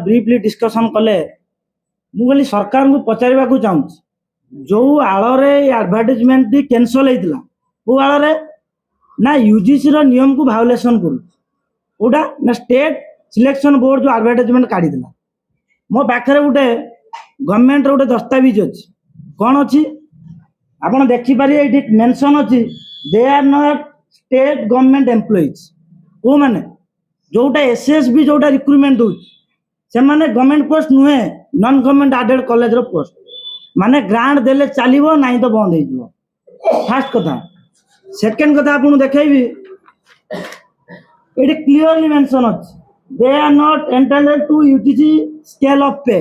Briefly discussion कले मुझे सरकार को पचार चाहूँ जो आड़े एडवर्टाइजमेंट टी कैंसल होता वो आड़े ना यूजीसी नियम को भायोलेसन करूटा ना स्टेट सिलेक्शन बोर्ड जो एडवर्टाइजमेंट काढ़ी मो पाखे गोटे गवर्नमेंट गोटे दस्तावेज अच्छी कौन अच्छी आपड़ देखिपारे ये मेंशन अच्छी they are not state government employees वो माने जोटा एसएसबी जोटा रिक्रुटमेंट हो सेमाने गवर्नमेंट पोस्ट नुहे नॉन गवर्नमेंट एडेड कॉलेज रो पोस्ट माने ग्रांट देले चलिबो नहीं तो बंद हो फास्ट कथा सेकंड कथा आपन देखैबी इट क्लियरली मेंशन अछि they are not entitled to UGC scale of pay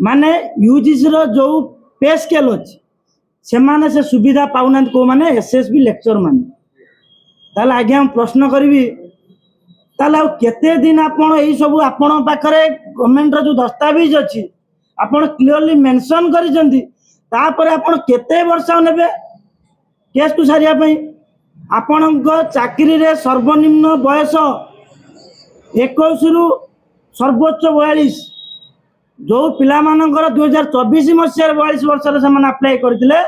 माने यूजीसी रो जो पे स्केल अछि सेमाने से सुविधा पाउना को माने एसएसबी लेक्चर माने ताले आगे हम प्रश्न करबी ताले केते दिन आपण एई सब आपण पाखरे गवर्नमेंट रो जो दस्तावेज अछि आपण क्लियरली मेंशन करिसेंती तापर आपण केते वर्ष नेबे केस को सारिया पई आपणक चाकरी रे सर्वनिम्न बयस 21 रु सर्वोच्च 42 जो पिला मानकर 2024 मसिया 42 वर्ष रे समान अप्लाई करथिले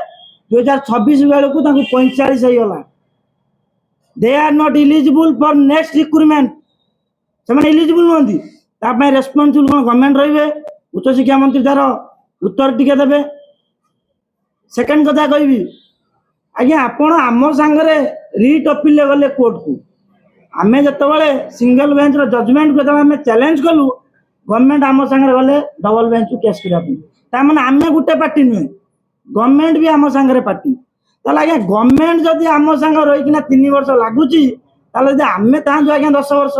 2026 बेल को ताकू 45 होई गला they are not eligible for next recruitment से एलिजिबल नुहति ताप रेस्पॉन्सिबल कौन गवर्नमेंट रहिबे उच्च शिक्षा मंत्री तार उत्तर टिके देबे सेकंड कथा कहबी आज्ञा आपण आम सांगरे रिट अपील गले कोर्ट को आमे जतबेले सिंगल बेंच रो जजमेंट को जतबेले आमे चैलेंज कलु गवर्नमेंट आम सांगरे गले डबल बेंच को केस करिया ता माने आमे गुटे पार्टी नुहे गवर्नमेंट भी आम सांगरे पार्टी ताले आज्ञा गवर्नमेंट जदि आम सांग रही किना 3 वर्ष लागुची ताले जदि आमे तांजो आज्ञा 10 वर्ष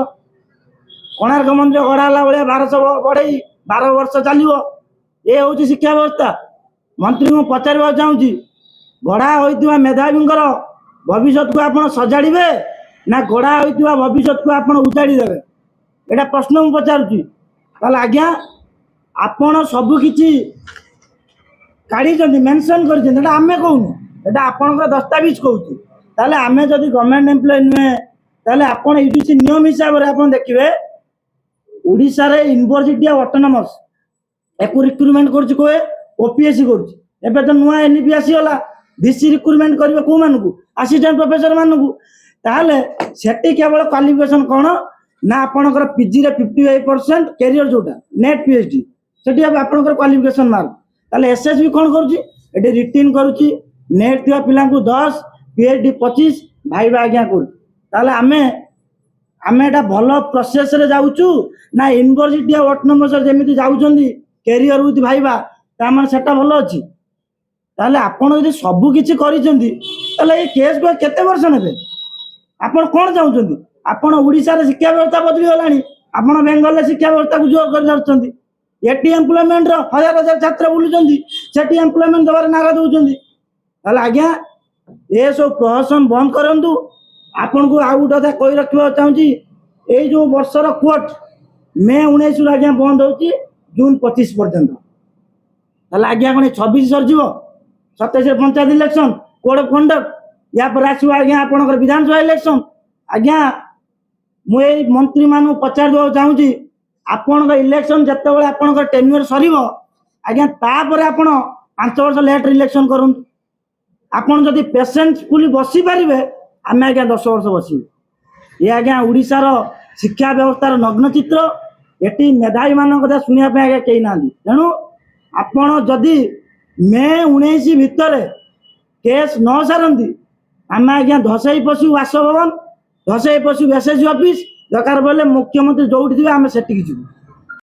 कोणार्क मंदिर गढ़ाला भाया 1200 बढ़ई 12 वर्ष चलो ये हूँ शिक्षा व्यवस्था मंत्री को पचार चाहूँगी गढ़ा होता मेधावी भविष्य को आप सजाड़े ना गढ़ा होता भविष्य को आप उजाड़ी देवे यहाँ प्रश्न मुझे पचारुची आज्ञा आपण सबकि काढ़ी मेंशन कर आम कहूँ यहाँ आपण दस्तावेज कहूँ आम जदि गवर्नमेंट एम्प्लॉय नुहे ताले आपण यूजीसी नियम हिसाब से आप देखिए ओडिशा रे यूनिवर्सिटी ऑटोनोमस एको रिक्रुटमेंट करछि कोए ओपीएससी करछि एबे तो नुआ एनपी आसीगला बीसी रिक्रुटमेंट करिवे को मानकु असिस्टेंट प्रोफेसर मानकु ताले सेठी केवल क्वालिफिकेशन कोन ना आपनकर पीजी रे 55% कैरियर जोटा नेट पीएचडी सेठी आपनकर क्वालिफिकेशन मार्क ताले एसएसबी कोन करछि एठी रिटिन करछि नेट थिया पिला को 10 पीएचडी 25 भाईबा आज्ञा कर ताले आमे एटा भलो प्रोसेस रे जाउचु ना यूनिवर्सिटी ऑटोनोमस जेमिति जाउचंदी कैरियर विथ भाईबा तामान सेटा भलो अछि ताले आपण यदि सब किछि करिसंदी ताले ए केस को केते वर्ष नेबे आपण कोन जाउचंदी आपण ओडिसा रे शिक्षा व्यवस्था बदली गलानी आपण बेंगल रे शिक्षा व्यवस्था को जोर कर जाउचंदी एटी एम्प्लॉयमेंट रो हजार हजार छात्र बुलुचंदी सेटी एम्प्लॉयमेंट दबार नारा दउचंदी ताले आज्ञा ए सब प्रहसन बंद करंतु आपन को आउ कथा कहि रखिबा चाहूँगी ए जो वर्षर कोर्ट मे 19 आज्ञा बंद होची जून 25 पर्यंत ताले आज्ञा कोन 26 सर जीवो 27 panchayat election code of conduct या पर आसो आज्ञा आपनकर विधानसभा इलेक्शन आज्ञा मु ए मंत्री मानु पचार दो चाहूँगी आपन इलेक्शन जत्ते बेले आपनकर टेन्योर सरीबो आज्ञा तापर आपण 5 वर्ष लेट इलेक्शन करूँ आपन जदि पेशेंसफुली बसी पारिबे आम आज्ञा 10 वर्ष बसू ये आज्ञा ओडिशार शिक्षा व्यवस्थार नग्न चित्र एटी मेधावी मान कथा शुणा आज्ञा कही ना तेणु आपण जदि मे 19 भितर केस न सारती आम आज्ञा धसई पशु बासभवन धसई पशु एसएससी ऑफिस दरकार बोले मुख्यमंत्री जोटी थे आम सेठी जीवु।